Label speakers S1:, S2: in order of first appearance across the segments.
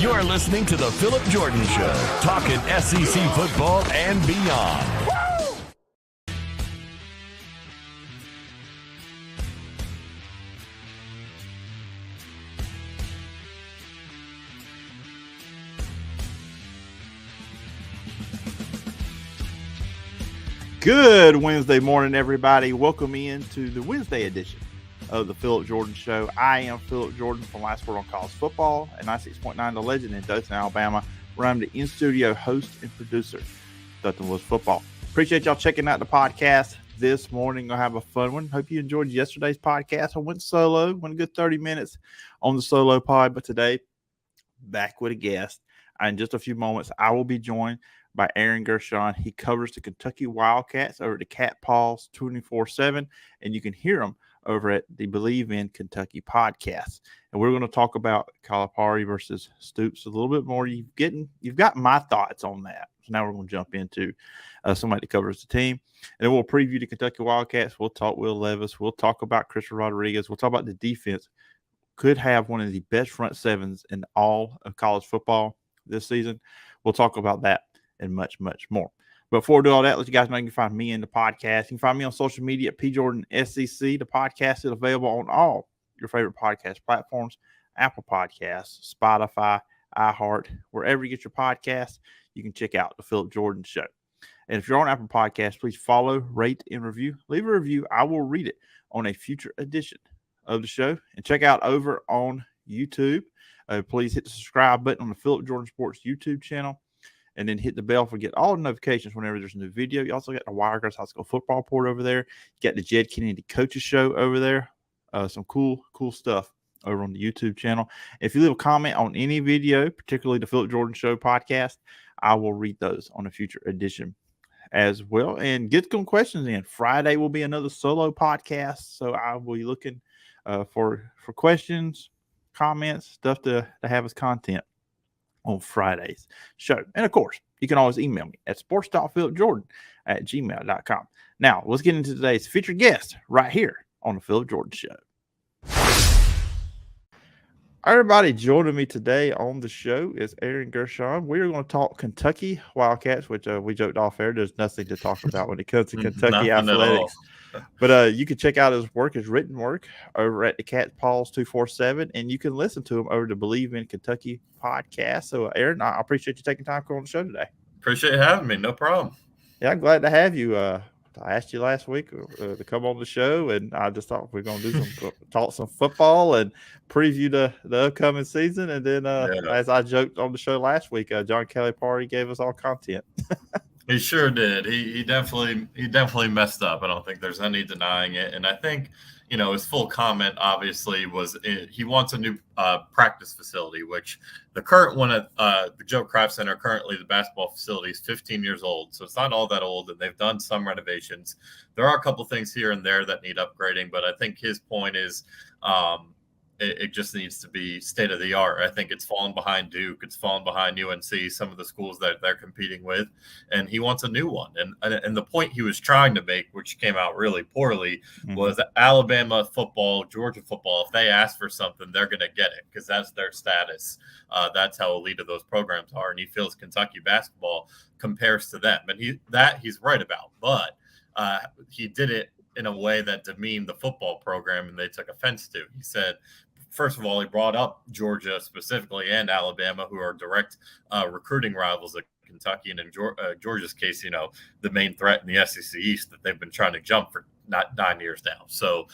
S1: You're listening to the Phillip Jordan Show, talking SEC football and beyond.
S2: Good Wednesday morning, everybody. Welcome into the Wednesday edition of the Phillip Jordan Show. I am Phillip Jordan from Last Word on College Football at 96.9 The Legend in Dothan, Alabama, where I'm the in-studio host and producer of Dothan Woods Football. Appreciate y'all checking out the podcast this morning. Gonna have a fun one. Hope you enjoyed yesterday's podcast. I went solo, went a good 30 minutes on the solo pod, but today, back with a guest. In just a few moments, I will be joined by Aaron Gershon. He covers the Kentucky Wildcats over the Cat Paws 24/7, and you can hear him over at the BleavIn Kentucky Podcast. And we're going to talk about Calipari versus Stoops a little bit more. You've got my thoughts on that. So now we're going to jump into somebody that covers the team, and then we'll preview the Kentucky Wildcats. We'll talk Will Levis. We'll talk about Christian Rodriguez. We'll talk about the defense. Could have one of the best front sevens in all of college football this season. We'll talk about that and much, much more. But before we do all that, let you guys know you can find me in the podcast. You can find me on social media at PJordanSEC. The podcast is available on all your favorite podcast platforms, Apple Podcasts, Spotify, iHeart, wherever you get your podcasts, you can check out the Phillip Jordan Show. And if you're on Apple Podcasts, please follow, rate, and review. Leave a review. I will read it on a future edition of the show. And check out over on YouTube. Please hit the subscribe button on the Phillip Jordan Sports YouTube channel. And then hit the bell for get all the notifications whenever there's a new video. You also got the Wildcats High School Football Report over there. You got the Jed Kennedy Coaches Show over there. Some cool stuff over on the YouTube channel. If you leave a comment on any video, particularly the Phillip Jordan Show podcast, I will read those on a future edition as well. And get some questions in. Friday will be another solo podcast, so I will be looking for questions, comments, stuff to have as content on Friday's show. And of course, you can always email me at sports.phillipjordan@gmail.com. Now, let's get into today's featured guest right here on the Phillip Jordan Show. Everybody joining me today on the show is Aaron Gershon. We are going to talk Kentucky Wildcats, which we joked off air. There's nothing to talk about when it comes to Kentucky athletics. But you can check out his work, his written work, over at the Cat Paws 247, and you can listen to him over the BleavIn Kentucky Podcast. So, Aaron, I appreciate you taking time to come on the show today.
S3: Appreciate you having me. No problem.
S2: Yeah, I'm glad to have you. I asked you last week to come on the show, and I just thought we're going to do talk some football and preview the upcoming season. And then, as I joked on the show last week, John Calipari gave us all content.
S3: He sure did. He definitely messed up. I don't think there's any denying it. And I think, his full comment obviously was he wants a new practice facility, which the current one at the Joe Craft Center, currently the basketball facility, is 15 years old. So it's not all that old, and they've done some renovations. There are a couple things here and there that need upgrading, but I think his point is it just needs to be state of the art. I think it's fallen behind Duke. It's fallen behind UNC, some of the schools that they're competing with, and he wants a new one. And the point he was trying to make, which came out really poorly, was that Alabama football, Georgia football, if they ask for something, they're going to get it because that's their status. That's how elite of those programs are. And he feels Kentucky basketball compares to them. And he's right about. But he did it in a way that demeaned the football program, and they took offense to. He said, first of all, he brought up Georgia specifically and Alabama, who are direct recruiting rivals of Kentucky. And in Georgia's case, the main threat in the SEC East that they've been trying to jump for not 9 years now. So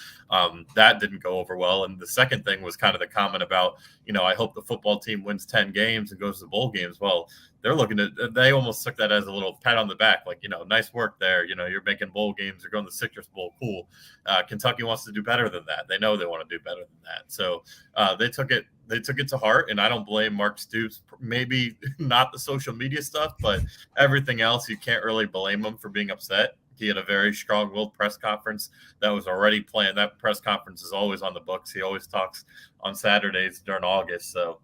S3: that didn't go over well. And the second thing was kind of the comment about, I hope the football team wins 10 games and goes to bowl games. Well, they almost took that as a little pat on the back, like, nice work there. You're making bowl games, you're going to the Citrus Bowl. Cool. Kentucky wants to do better than that. They know they want to do better than that. So they took it to heart, and I don't blame Mark Stoops. Maybe not the social media stuff, but everything else, you can't really blame him for being upset. He had a very strong-willed press conference that was already planned. That press conference is always on the books. He always talks on Saturdays during August, so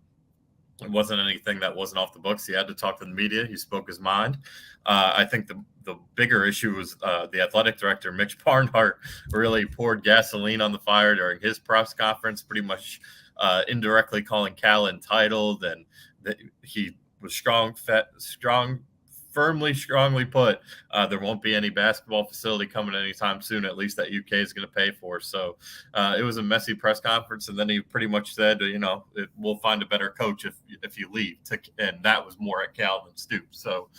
S3: it wasn't anything that wasn't off the books. He had to talk to the media. He spoke his mind. I think the bigger issue was the athletic director, Mitch Barnhart, really poured gasoline on the fire during his press conference, pretty much indirectly calling Cal entitled and he was strongly put. There won't be any basketball facility coming anytime soon, at least that UK is going to pay for. So it was a messy press conference. And then he pretty much said, we'll find a better coach if you leave. And that was more at Cal than Stoops. So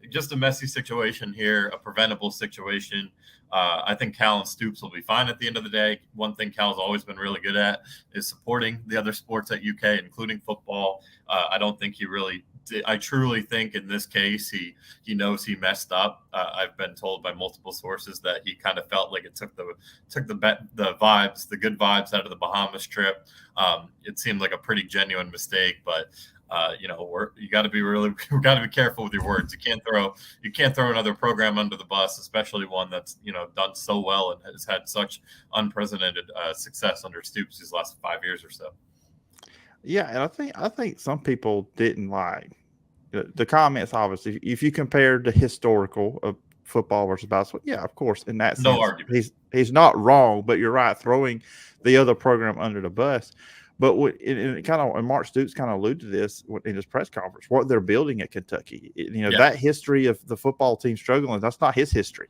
S3: just a messy situation here, a preventable situation. I think Cal and Stoops will be fine at the end of the day. One thing Cal's always been really good at is supporting the other sports at UK, including football. I don't think he really I truly think in this case he knows he messed up. I've been told by multiple sources that he kind of felt like it took the vibes, the good vibes out of the Bahamas trip. It seemed like a pretty genuine mistake, but we got to be careful with your words. You can't throw another program under the bus, especially one that's done so well and has had such unprecedented success under Stoops these last 5 years or so.
S2: Yeah, and I think some people didn't like the comments. Obviously, if you compare the historical of football versus basketball, yeah, of course, in that sense,
S3: no argument.
S2: He's not wrong, but you're right, throwing the other program under the bus. But and Mark Stoops kind of alluded to this in his press conference, what they're building at Kentucky. That history of the football team struggling, that's not his history.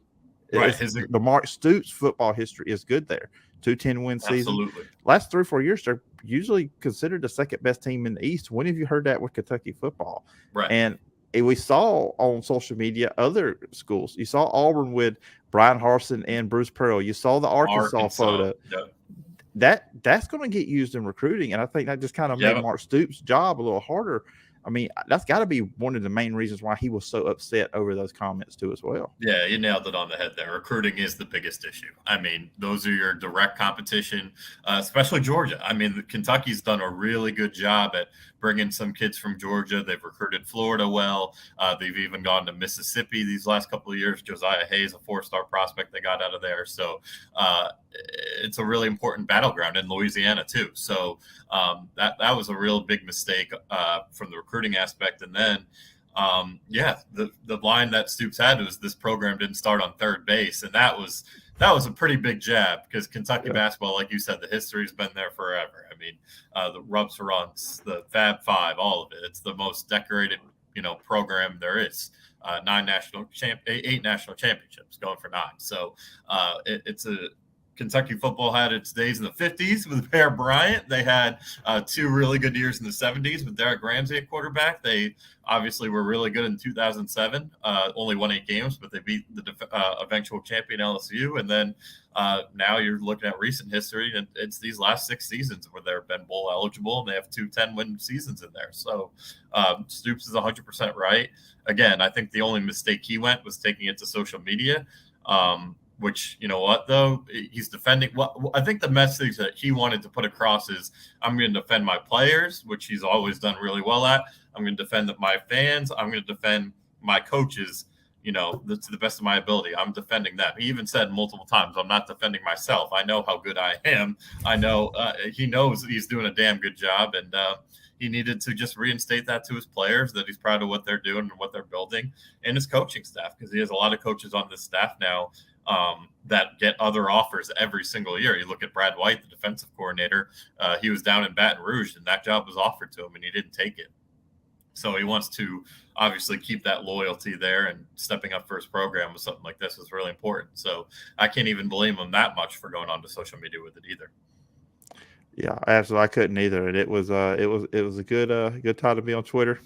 S3: Right.
S2: The Mark Stoops football history is good there. 2 10-win seasons.
S3: Absolutely.
S2: Last 3 or 4 years, they're usually considered the second best team in the East. When have you heard that with Kentucky football?
S3: Right.
S2: And we saw on social media other schools. You saw Auburn with Brian Harsin and Bruce Pearl. You saw the Arkansas photo.
S3: Yep.
S2: That's going to get used in recruiting, and I think that just kind of made Mark Stoops' job a little harder. I mean, that's got to be one of the main reasons why he was so upset over those comments too as well.
S3: Yeah, you nailed it on the head there. Recruiting is the biggest issue. I mean, those are your direct competition, especially Georgia. I mean, Kentucky's done a really good job at bringing some kids from Georgia. They've recruited Florida well. They've even gone to Mississippi these last couple of years. Josiah Hayes, a 4-star prospect they got out of there. So it's a really important battleground in Louisiana too. So that was a real big mistake from the recruiting aspect. And then, the line that Stoops had was this program didn't start on third base. And that was a pretty big jab because Kentucky basketball, like you said, the history's been there forever. I mean, the Rubs runs, the Fab Five, all of it. It's the most decorated, program there is. 8 national championships, going for 9. So Kentucky football had its days in the 50s with Bear Bryant. They had 2 really good years in the 70s with Derek Ramsey at quarterback. They obviously were really good in 2007. Only won 8 games, but they beat the eventual champion LSU. And then now you're looking at recent history, and it's these last 6 seasons where they've been bowl eligible, and they have 2 10-win seasons in there. So Stoops is 100% right. Again, I think the only mistake he went was taking it to social media. Which, you know what, though, he's defending. Well, I think the message that he wanted to put across is I'm going to defend my players, which he's always done really well at. I'm going to defend my fans. I'm going to defend my coaches, to the best of my ability. I'm defending them. He even said multiple times, I'm not defending myself. I know how good I am. I know he knows he's doing a damn good job. And he needed to just reinstate that to his players, that he's proud of what they're doing and what they're building, and his coaching staff, because he has a lot of coaches on this staff now that get other offers every single year. You look at Brad White, the defensive coordinator. He was down in Baton Rouge, and that job was offered to him, and he didn't take it. So he wants to obviously keep that loyalty there, and stepping up for his program with something like this is really important. So I can't even blame him that much for going on to social media with it either.
S2: Yeah, absolutely. I couldn't either. And it was a good time to be on Twitter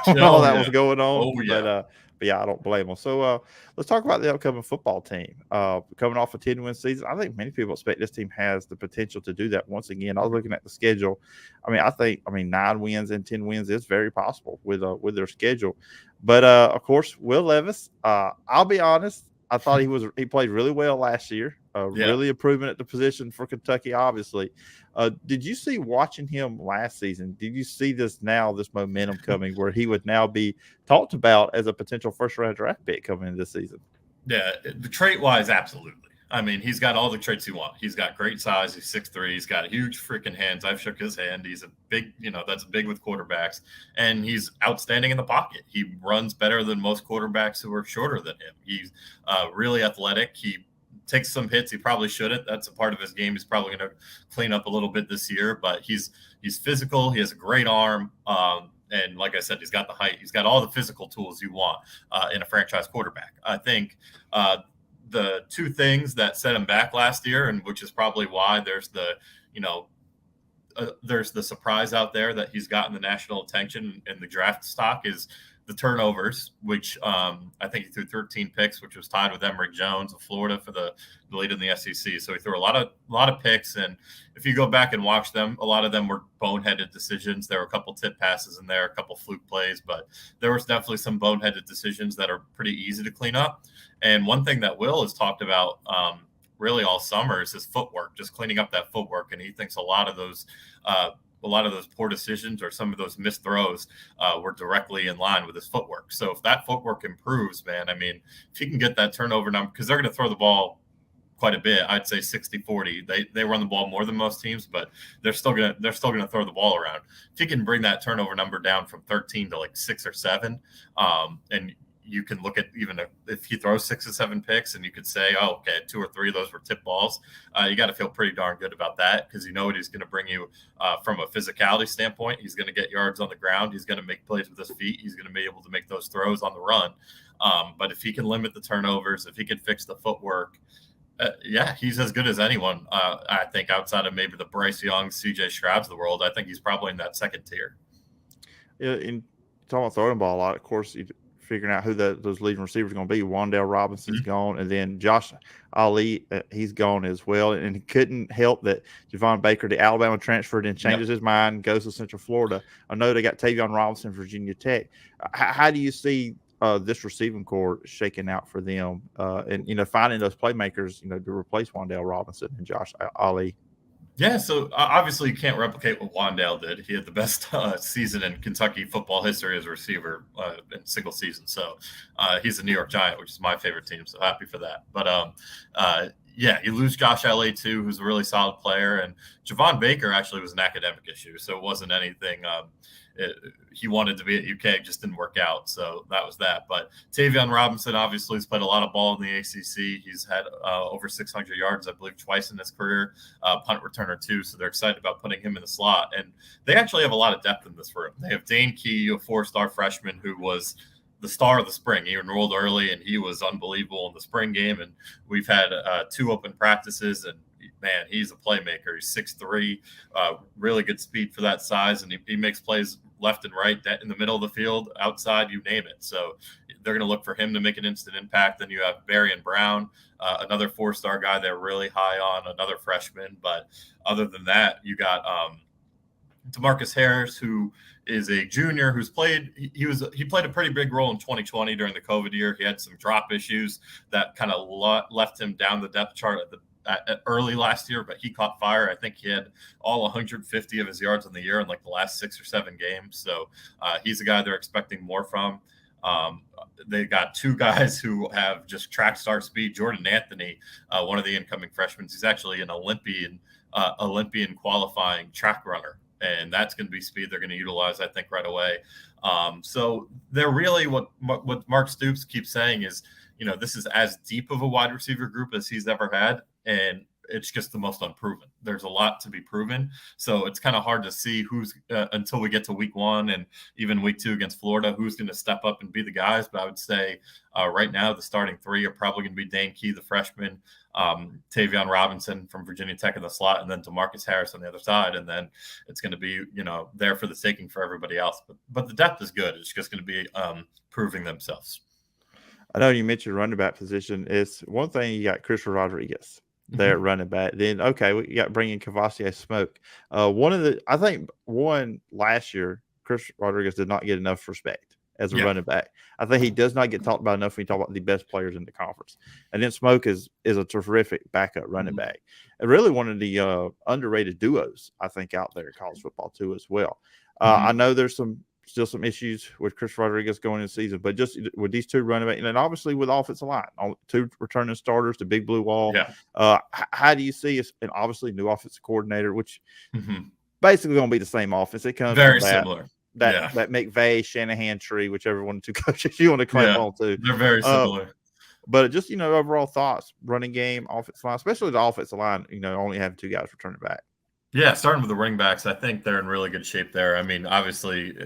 S2: when all that was going on.
S3: Oh, yeah.
S2: But yeah, I don't blame them. So let's talk about the upcoming football team. Coming off a 10-win season, I think many people expect this team has the potential to do that once again. I was looking at the schedule. I think 9 wins and 10 wins is very possible with their schedule. But of course, Will Levis. I'll be honest. I thought he played really well last year. Really improving at the position for Kentucky, obviously. Did you see, watching him last season, did you see this momentum coming where he would now be talked about as a potential first-round draft pick coming into this season? Yeah,
S3: the trait-wise, absolutely. I mean, he's got all the traits you want. He's got great size. He's 6'3". He's got huge freaking hands. I've shook his hand. He's a big, that's big with quarterbacks. And he's outstanding in the pocket. He runs better than most quarterbacks who are shorter than him. He's really athletic. He takes some hits he probably shouldn't. That's a part of his game he's probably going to clean up a little bit this year. But he's physical. He has a great arm. And like I said, he's got the height. He's got all the physical tools you want in a franchise quarterback. I think the two things that set him back last year, and which is probably why there's the surprise out there that he's gotten the national attention in the draft stock, is the turnovers, which I think he threw 13 picks, which was tied with Emory Jones of Florida for the lead in the SEC. So he threw a lot of picks, and if you go back and watch them, a lot of them were boneheaded decisions. There were a couple tip passes in there, a couple fluke plays, but there was definitely some boneheaded decisions that are pretty easy to clean up. And one thing that Will has talked about really all summer is his footwork, just cleaning up that footwork, and he thinks a lot of those poor decisions or some of those missed throws were directly in line with his footwork. So if that footwork improves, man, I mean, if he can get that turnover number, because they're going to throw the ball quite a bit. I'd say 60-40. They run the ball more than most teams, but they're still gonna throw the ball around. If he can bring that turnover number down from 13 to like 6 or 7, and you can look at even if he throws 6 or 7 picks, and you could say, oh, okay, 2 or 3 of those were tip balls. You got to feel pretty darn good about that, because you know what he's going to bring you from a physicality standpoint. He's going to get yards on the ground. He's going to make plays with his feet. He's going to be able to make those throws on the run. But if he can limit the turnovers, if he can fix the footwork, he's as good as anyone. I think outside of maybe the Bryce Young, CJ Stroud's of the world, I think he's probably in that second tier.
S2: Yeah, in talking about throwing the ball a lot, of course, figuring out who those leading receivers are going to be. WanDale Robinson's gone, and then Josh Ali, he's gone as well. And he couldn't help that Javon Baker, the Alabama transfer, then changes his mind, goes to Central Florida. I know they got Tavion Robinson, Virginia Tech. How do you see this receiving core shaking out for them, and finding those playmakers, to replace WanDale Robinson and Josh Ali?
S3: Yeah, so obviously you can't replicate what WanDale did. He had the best season in Kentucky football history as a receiver in a single season. So he's a New York Giant, which is my favorite team. So happy for that. But you lose Josh Ali too, who's a really solid player, and Javon Baker actually was an academic issue, so it wasn't anything. He wanted to be at UK, just didn't work out. So that was that. But Tavion Robinson obviously has played a lot of ball in the ACC. He's had over 600 yards, I believe, twice in his career, punt returner too. So they're excited about putting him in the slot. And they actually have a lot of depth in this room. They have Dane Key, a 4-star freshman who was the star of the spring. He enrolled early, and he was unbelievable in the spring game. And we've had 2 open practices, and man, he's a playmaker. He's 6'3", really good speed for that size, and he makes plays left and right, in the middle of the field, outside, you name it. So they're going to look for him to make an instant impact. Then you have Barrion Brown, another 4-star guy they're really high on, another freshman. But other than that, you got DeMarcus Harris, who is a junior who's played. He played a pretty big role in 2020 during the COVID year. He had some drop issues that kind of left him down the depth chart early last year, but he caught fire. I think he had all 150 of his yards in the year in like the last 6 or 7 games. So he's a guy they're expecting more from. They got 2 guys who have just track star speed. Jordan Anthony, one of the incoming freshmen, he's actually an Olympian qualifying track runner. And that's going to be speed they're going to utilize, I think, right away. So they're really what Mark Stoops keeps saying is, this is as deep of a wide receiver group as he's ever had. And it's just the most unproven. There's a lot to be proven. So it's kind of hard to see who's until we get to week 1 and even week 2 against Florida, who's going to step up and be the guys. But I would say right now the starting 3 are probably going to be Dane Key, the freshman, Tavion Robinson from Virginia Tech in the slot, and then DeMarcus Harris on the other side. And then it's going to be, there for the taking for everybody else. But the depth is good. It's just going to be proving themselves.
S2: I know you mentioned running back position. It's one thing, you got Chris Rodriguez there at running back. Then, okay, we got bringing Kavosier Smoke. I think last year, Chris Rodriguez did not get enough respect as a running back. I think he does not get talked about enough when you talk about the best players in the conference. And then Smoke is a terrific backup running back. And really one of the underrated duos, I think, out there in college football too as well. I know there's still some issues with Chris Rodriguez going into the season, but just with these 2 running backs, and then obviously with offensive line, 2 returning starters, the big blue wall. How do you see us? And obviously new offensive coordinator, which basically going to be the same offense. It comes
S3: very similar.
S2: That McVay, Shanahan tree, whichever one of 2 coaches you want to claim on to.
S3: They're very similar.
S2: But just overall thoughts, running game, offensive line, especially the offensive line. Only having 2 guys returning back.
S3: Yeah, starting with the running backs, I think they're in really good shape there. I mean, obviously,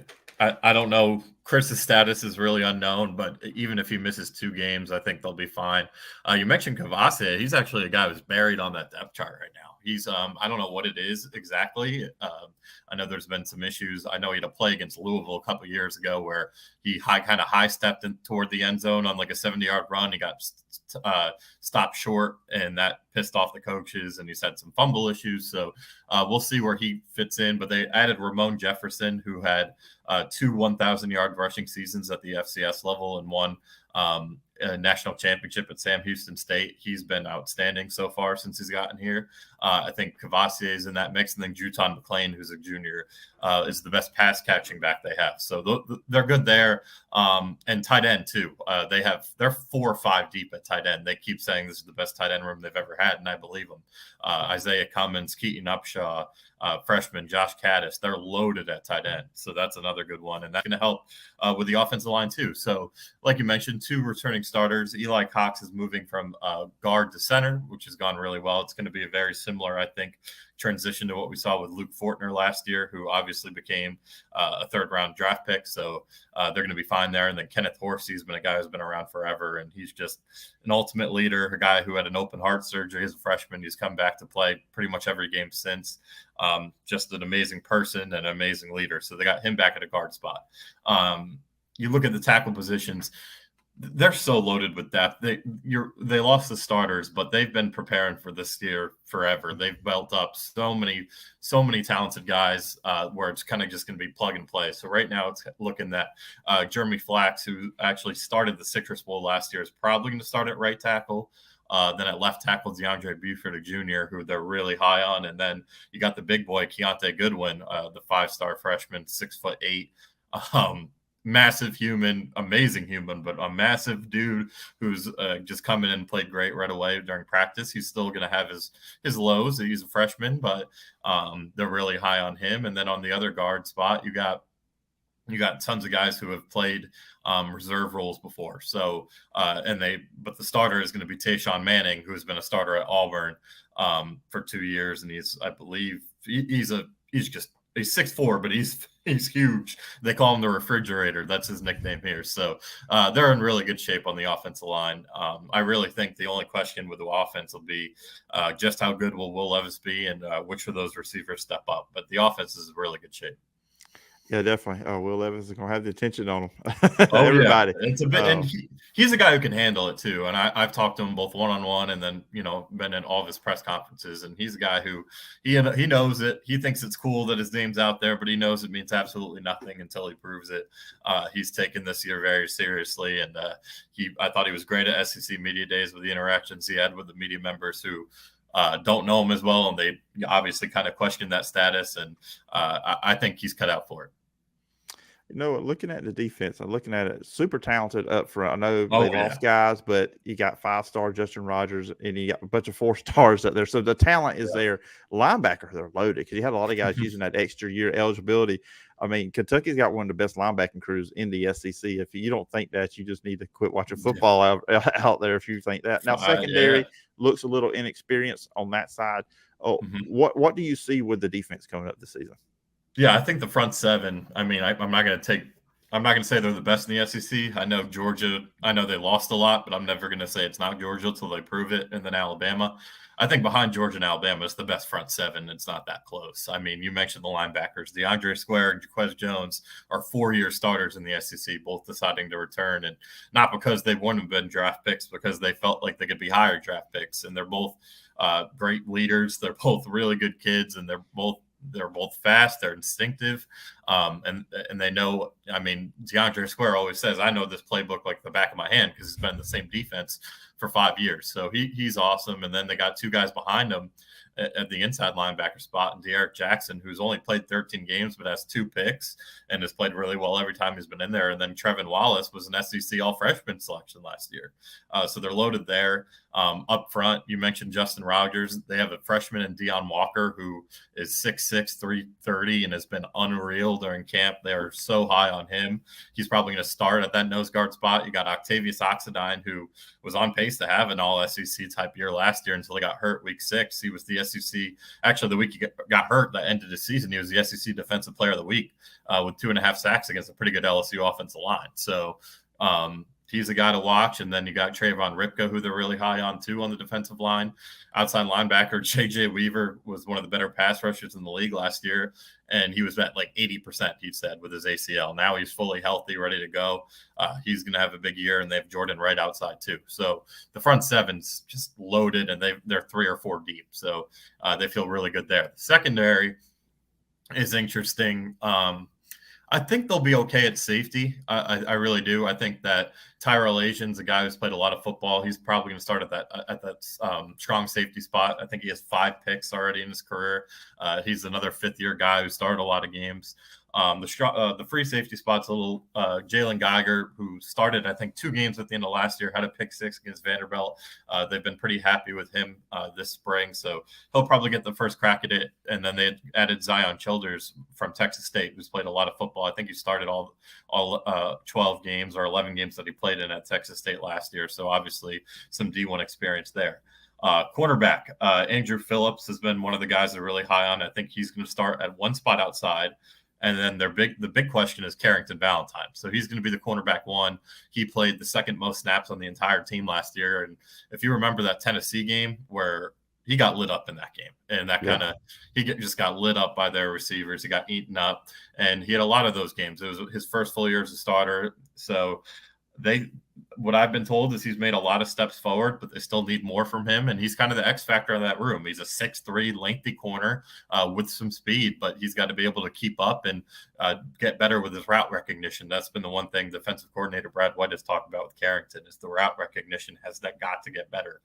S3: I don't know. Chris's status is really unknown, but even if he misses 2 games, I think they'll be fine. You mentioned Kavase. He's actually a guy who's buried on that depth chart right now. He's I don't know what it is exactly. I know there's been some issues. I know he had a play against Louisville a couple years ago where he kind of high stepped in toward the end zone on like a 70-yard run. He got stopped short, and that pissed off the coaches, and he's had some fumble issues. So we'll see where he fits in. But they added Ramon Jefferson, who had 2 1,000-yard rushing seasons at the FCS level and won a national championship at Sam Houston State. He's been outstanding so far since he's gotten here. I think Cavassier is in that mix, and then Juton McClain, who's a junior, is the best pass catching back they have. So they're good there. And tight end too. They're 4 or 5 deep at tight end. They keep saying this is the best tight end room they've ever had, and I believe them. Isaiah Cummins, Keaton Upshaw, freshman Josh Caddis, they're loaded at tight end. So that's another good one. And that's going to help with the offensive line too. So like you mentioned, 2 returning starters. Eli Cox is moving from guard to center, which has gone really well. It's going to be a very similar, I think, transition to what we saw with Luke Fortner last year, who obviously became a 3rd-round draft pick. So they're going to be fine there. And then Kenneth Horsey has been a guy who's been around forever, and he's just an ultimate leader, a guy who had an open heart surgery as a freshman. He's come back to play pretty much every game since. Just an amazing person and an amazing leader. So they got him back at a guard spot. You look at the tackle positions, they're so loaded with depth. They lost the starters, but they've been preparing for this year forever. They've built up so many talented guys where it's kind of just going to be plug and play. So right now it's looking that Jeremy Flax, who actually started the Citrus Bowl last year, is probably going to start at right tackle. Then at left tackle, DeAndre Buford, Jr., who they're really high on. And then you got the big boy, Keontae Goodwin, the 5-star freshman, 6'8", massive human, amazing human, but a massive dude who's just come in and played great right away during practice. He's still going to have his lows. He's a freshman, but they're really high on him. And then on the other guard spot, you got tons of guys who have played reserve roles before. So, but the starter is going to be Tayshawn Manning, who has been a starter at Auburn for 2 years. And he's 6'4", but he's huge. They call him the refrigerator. That's his nickname here. So they're in really good shape on the offensive line. I really think the only question with the offense will be just how good will Will Levis be, and which of those receivers step up. But the offense is in really good shape.
S2: Yeah, definitely. Will Levis is going to have the attention on him. Everybody.
S3: Yeah. It's a bit, and he's a guy who can handle it too. And I've talked to him both one-on-one and then, been in all of his press conferences. And he's a guy who he knows it. He thinks it's cool that his name's out there, but he knows it means absolutely nothing until he proves it. He's taken this year very seriously. And I thought he was great at SEC Media Days with the interactions he had with the media members who don't know him as well. And they obviously kind of question that status. And I think he's cut out for it.
S2: Looking at the defense, I'm looking at it, super talented up front. I know they lost guys, but you got 5-star Justin Rogers, and you got a bunch of 4-stars up there. So the talent is there. Linebacker, they're loaded because you had a lot of guys using that extra year eligibility. I mean, Kentucky's got one of the best linebacking crews in the SEC. If you don't think that, you just need to quit watching football out there if you think that. Now, secondary looks a little inexperienced on that side. What do you see with the defense coming up this season?
S3: Yeah, I think the front seven, I mean, I'm not going to say they're the best in the SEC. I know Georgia, I know they lost a lot, but I'm never going to say it's not Georgia until they prove it. And then Alabama. I think behind Georgia and Alabama is the best front seven. It's not that close. I mean, you mentioned the linebackers. DeAndre Square and Jaquez Jones are 4-year starters in the SEC, both deciding to return. And not because they wouldn't have been draft picks, because they felt like they could be higher draft picks. And they're both great leaders. They're both really good kids, and they're both fast. They're instinctive. And they know, I mean, DeAndre Square always says, I know this playbook like the back of my hand because he's been in the same defense for 5 years. So he's awesome. And then they got 2 guys behind him at the inside linebacker spot, and De'Aaron Jackson, who's only played 13 games but has 2 picks and has played really well every time he's been in there. And then Trevin Wallace was an SEC all-freshman selection last year. So they're loaded there. Up front, you mentioned Justin Rogers. They have a freshman in Deion Walker who is 6'6", 330, and has been unreal during camp. They're so high on him. He's probably going to start at that nose guard spot. You got Octavius Oxendine, who was on pace to have an all-SEC type year last year until he got hurt week 6. He was the SEC – actually, the week he got hurt, the end of the season, he was the SEC Defensive Player of the Week with 2.5 sacks against a pretty good LSU offensive line. So he's a guy to watch. And then you got Trayvon Ripka, who they're really high on too on the defensive line. Outside linebacker J.J. Weaver was one of the better pass rushers in the league last year, and he was at like 80%, he said, with his ACL. Now he's fully healthy, ready to go. He's going to have a big year, and they have Jordan Wright outside too. So the front seven's just loaded, and they're 3 or 4 deep. So they feel really good there. The secondary is interesting. I think they'll be okay at safety. I really do. I think that Tyrell Asian's a guy who's played a lot of football. He's probably going to start at that strong safety spot. I think he has 5 picks already in his career. He's another 5th-year guy who started a lot of games. The free safety spot's a little Jalen Geiger, who started, I think, 2 games at the end of last year, had a pick 6 against Vanderbilt. They've been pretty happy with him this spring, so he'll probably get the first crack at it. And then they added Zion Childers from Texas State, who's played a lot of football. I think he started all 12 games or 11 games that he played in at Texas State last year, so obviously some D1 experience there. Cornerback, Andrew Phillips has been one of the guys they're really high on. I think he's going to start at one spot outside. And then the big question is Carrington Valentine. So he's going to be the cornerback 1. He played the second most snaps on the entire team last year. And if you remember that Tennessee game where he got lit up in that game, and that just got lit up by their receivers. He got eaten up, and he had a lot of those games. It was his first full year as a starter. So what I've been told is he's made a lot of steps forward, but they still need more from him. And he's kind of the X factor in that room. He's a 6'3", lengthy corner with some speed, but he's got to be able to keep up and get better with his route recognition. That's been the one thing defensive coordinator Brad White has talked about with Carrington is the route recognition has got to get better.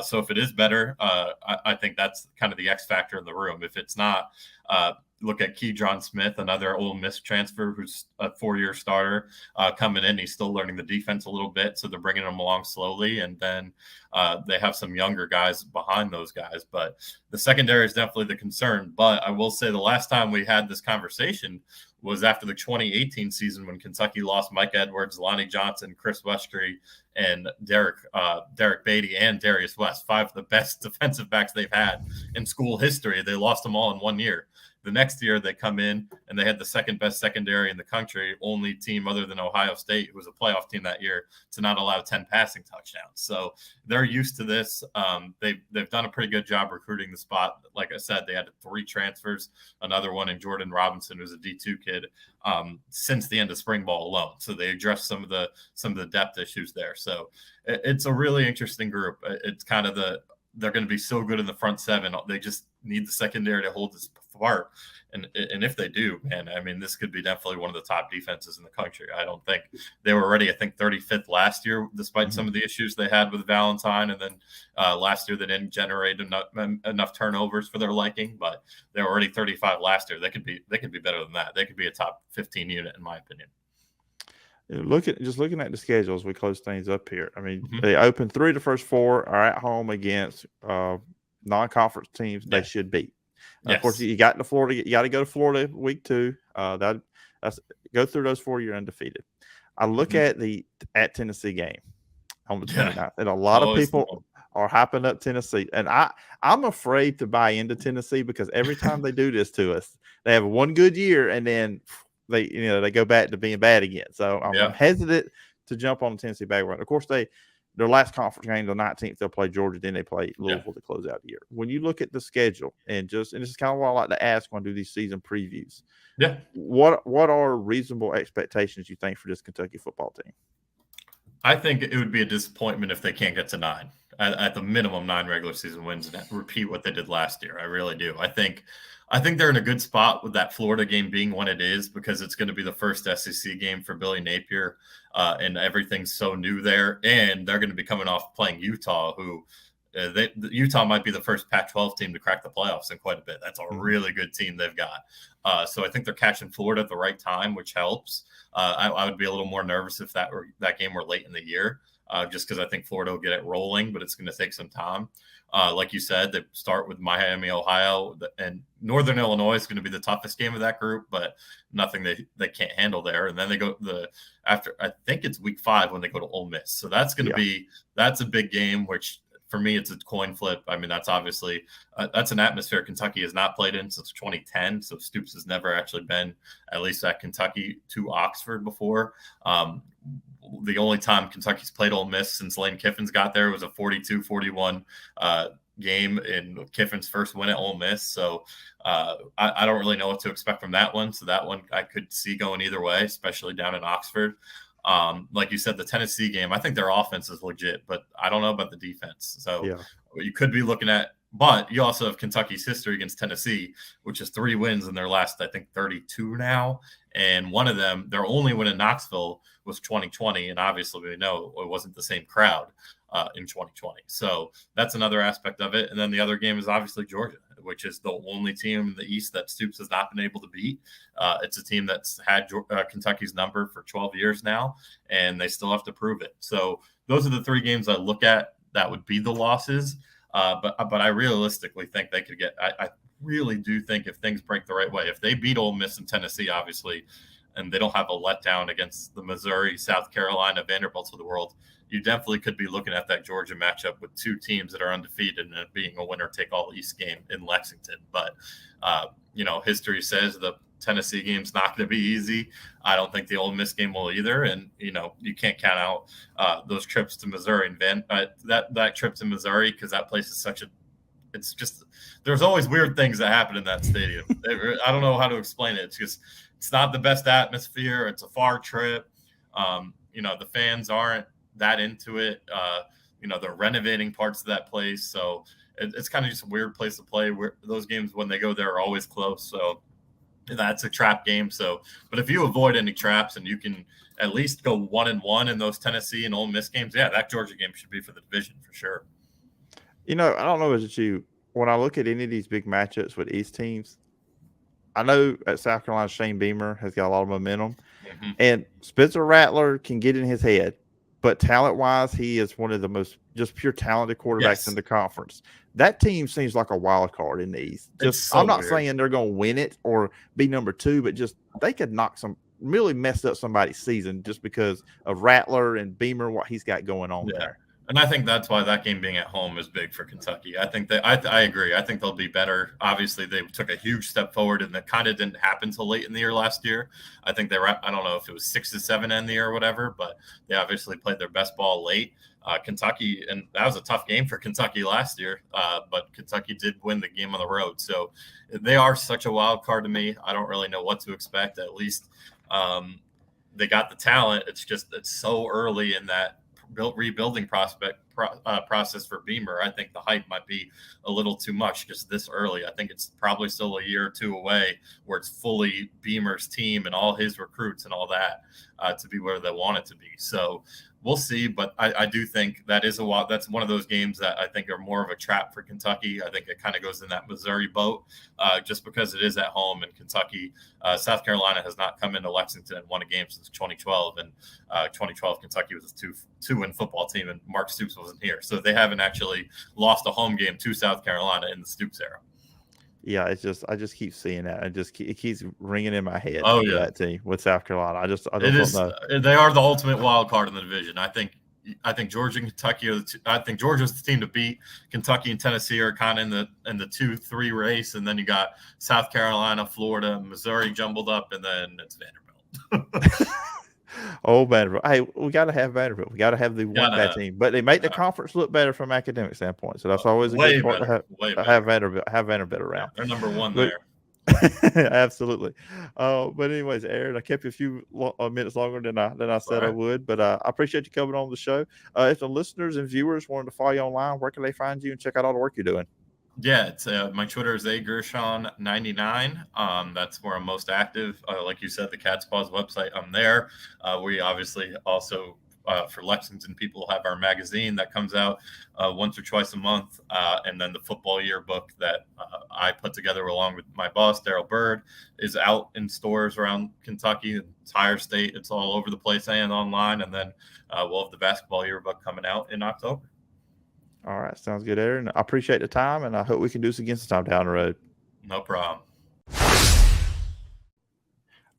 S3: So if it is better, I think that's kind of the X factor in the room. If it's not, look at Keydron Smith, another Ole Miss transfer who's a 4-year starter coming in. He's still learning the defense a little bit, so they're bringing him along slowly. And then they have some younger guys behind those guys. But the secondary is definitely the concern. But I will say the last time we had this conversation was after the 2018 season when Kentucky lost Mike Edwards, Lonnie Johnson, Chris Westry, and Derek Beatty and Darius West, 5 of the best defensive backs they've had in school history. They lost them all in 1 year. The next year they come in and they had the second best secondary in the country, only team other than Ohio State, who was a playoff team that year, to not allow 10 passing touchdowns. So they're used to this. They've done a pretty good job recruiting the spot. Like I said, they had 3 transfers, another one in Jordan Robinson, who's a D2 kid, since the end of spring ball alone. So they addressed some of the depth issues there. So it's a really interesting group. It's kind of they're going to be so good in the front 7. They just need the secondary to hold this apart. And if they do, man, I mean, this could be definitely one of the top defenses in the country. I don't think they were already, 35th last year, despite some of the issues they had with Valentine. And then last year they didn't generate enough turnovers for their liking, but they were already 35 last year. They could be better than that. They could be a top 15 unit, in my opinion.
S2: Looking at the schedule as we close things up here. I mean, they open 3 of the first 4 are at home against non-conference teams they should beat. Yes. Of course, you got to Florida. You got to go to Florida week 2. That's go through those 4. You're undefeated. I look at the Tennessee game on the 29th, and a lot of people are hyping up Tennessee, and I'm afraid to buy into Tennessee because every time they do this to us, they have one good year and then they go back to being bad again. So I'm hesitant to jump on the Tennessee bandwagon. Of course, their last conference game, the 19th, they'll play Georgia. Then they play Louisville to close out the year. When you look at the schedule and this is kind of what I like to ask when I do these season previews. Yeah. What are reasonable expectations you think for this Kentucky football team?
S3: I think it would be a disappointment if they can't get to 9. At the minimum, 9 regular season wins and repeat what they did last year. I really do. I think they're in a good spot with that Florida game being when it is, because it's going to be the first SEC game for Billy Napier, and everything's so new there. And they're going to be coming off playing Utah, who Utah might be the first Pac-12 team to crack the playoffs in quite a bit. That's a really good team they've got. So I think they're catching Florida at the right time, which helps. I would be a little more nervous if that game were late in the year. just because I think Florida will get it rolling, but it's going to take some time. Like you said, they start with Miami, Ohio, and Northern Illinois is going to be the toughest game of that group, but nothing they can't handle there. And then they go after I think it's week 5 when they go to Ole Miss. So that's going to that's a big game, which for me it's a coin flip. I mean, that's obviously that's an atmosphere Kentucky has not played in since 2010. So Stoops has never actually been, at least at Kentucky, to Oxford before. The only time Kentucky's played Ole Miss since Lane Kiffin's got there was a 42-41 game in Kiffin's first win at Ole Miss. So I don't really know what to expect from that one. So that one I could see going either way, especially down in Oxford. Like you said, the Tennessee game, I think their offense is legit, but I don't know about the defense. So you could be looking at, but you also have Kentucky's history against Tennessee, which is 3 wins in their last, I think, 32 now. And one of them, their only win in Knoxville was 2020. And obviously we know it wasn't the same crowd in 2020. So that's another aspect of it. And then the other game is obviously Georgia, which is the only team in the East that Stoops has not been able to beat. It's a team that's had Kentucky's number for 12 years now, and they still have to prove it. So those are the 3 games I look at that would be the losses. But I realistically think they could get. I really do think if things break the right way, if they beat Ole Miss and Tennessee, obviously, and they don't have a letdown against the Missouri, South Carolina, Vanderbilts of the world, you definitely could be looking at that Georgia matchup with 2 teams that are undefeated and it being a winner-take-all East game in Lexington. But history says the Tennessee game's not going to be easy. I don't think the Ole Miss game will either. And, you can't count out those trips to Missouri and that trip to Missouri, because that place is it's just, there's always weird things that happen in that stadium. I don't know how to explain it. It's just, it's not the best atmosphere. It's a far trip. The fans aren't that into it. They're renovating parts of that place. So it's kind of just a weird place to play. Where those games, when they go there, are always close. So that's a trap game. So, but if you avoid any traps and you can at least go 1-1 in those Tennessee and Ole Miss games, that Georgia game should be for the division for sure.
S2: I don't know as you, when I look at any of these big matchups with East teams, I know at South Carolina, Shane Beamer has got a lot of momentum, and Spencer Rattler can get in his head, but talent-wise, he is one of the most just pure talented quarterbacks in the conference. That team seems like a wild card in the East. I'm not saying they're going to win it or be number 2, but just they could really mess up somebody's season just because of Rattler and Beamer, what he's got going on there.
S3: And I think that's why that game being at home is big for Kentucky. I think I agree. I think they'll be better. Obviously, they took a huge step forward, and that kind of didn't happen until late in the year last year. I think I don't know if it was 6-7 in the year or whatever, but they obviously played their best ball late. Kentucky, and that was a tough game for Kentucky last year, but Kentucky did win the game on the road. So they are such a wild card to me. I don't really know what to expect. At least they got the talent. It's so early in that rebuilding process for Beamer. I think the hype might be a little too much just this early. I think it's probably still a year or 2 away where it's fully Beamer's team and all his recruits and all that to be where they want it to be. So we'll see, but I do think that's one of those games that I think are more of a trap for Kentucky. I think it kind of goes in that Missouri boat just because it is at home, and Kentucky, South Carolina has not come into Lexington and won a game since 2012, and 2012 Kentucky was a two-win football team, and Mark Stoops wasn't here, so they haven't actually lost a home game to South Carolina in the Stoops era.
S2: Yeah, I just keep seeing that. It keets ringing in my head.
S3: Oh yeah,
S2: that team with South Carolina. I just don't know.
S3: They are the ultimate wild card in the division. I think Georgia and Kentucky I think Georgia's the team to beat. Kentucky and Tennessee are kind of in the 2-3 race, and then you got South Carolina, Florida, Missouri jumbled up, and then it's Vanderbilt.
S2: Oh, Vanderbilt. Hey, we got to have Vanderbilt. We got to have the one team. But they make the conference look better from academic standpoint. So that's always a good part to have Vanderbilt around.
S3: They're number 1 there.
S2: Absolutely. But anyways, Aaron, I kept you a few minutes longer than I said I would. But I appreciate you coming on the show. If the listeners and viewers wanted to follow you online, where can they find you and check out all the work you're doing?
S3: Yeah, it's my Twitter is Gershon99. That's where I'm most active. Like you said, the Cat's Paws website, I'm there. We obviously also for Lexington people have our magazine that comes out once or twice a month, and then the football yearbook that I put together along with my boss Daryl Bird is out in stores around Kentucky, the entire state. It's all over the place and online, and then we'll have the basketball yearbook coming out in October.
S2: All right, sounds good, Aaron. I appreciate the time, and I hope we can do this again sometime down the road.
S3: No problem.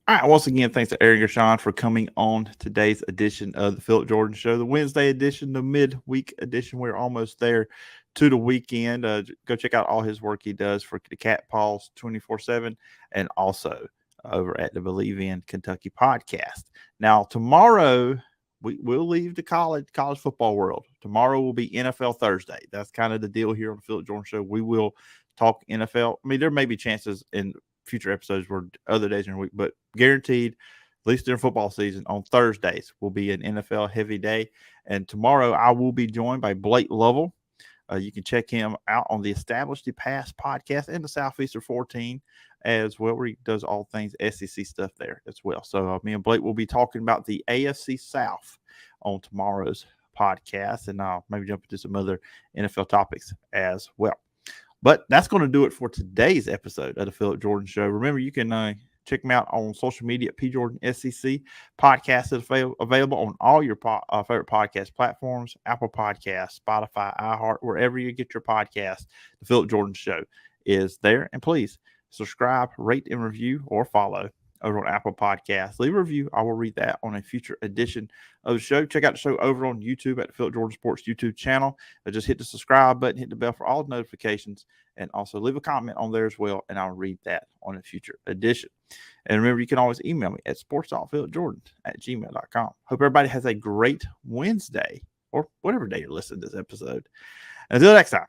S2: All right, once again, thanks to Aaron Gershon for coming on today's edition of the Phillip Jordan Show, the Wednesday edition, the midweek edition. We're almost there to the weekend. Go check out all his work he does for the Cat Paws 24/7 and also over at the BleavIn Kentucky Podcast. Now, tomorrow we'll leave the college football world. Tomorrow will be NFL Thursday. That's kind of the deal here on the Phillip Jordan Show. We will talk NFL. I mean, there may be chances in future episodes where other days in the week, but guaranteed, at least during football season, on Thursdays will be an NFL heavy day. And tomorrow I will be joined by Blake Lovell. You can check him out on the Established the Pass podcast and the Southeastern 14 as well, where he does all things SEC stuff there as well. So me and Blake will be talking about the AFC South on tomorrow's podcast, and I'll maybe jump into some other NFL topics as well. But that's going to do it for today's episode of the Phillip Jordan Show. Remember, you can check me out on social media at PJordanSEC. Podcast is available on all your favorite podcast platforms, Apple Podcasts, Spotify, iHeart, wherever you get your podcast. The Phillip Jordan Show is there. And please subscribe, rate, and review, or follow over on Apple Podcasts. Leave a review. I will read that on a future edition of the show. Check out the show over on YouTube at the Phillip Jordan Sports YouTube channel. Just hit the subscribe button, hit the bell for all notifications, and also leave a comment on there as well, and I'll read that on a future edition. And remember, you can always email me at sports.phillipjordan@gmail.com. Hope everybody has a great Wednesday or whatever day you're listening to this episode. Until next time.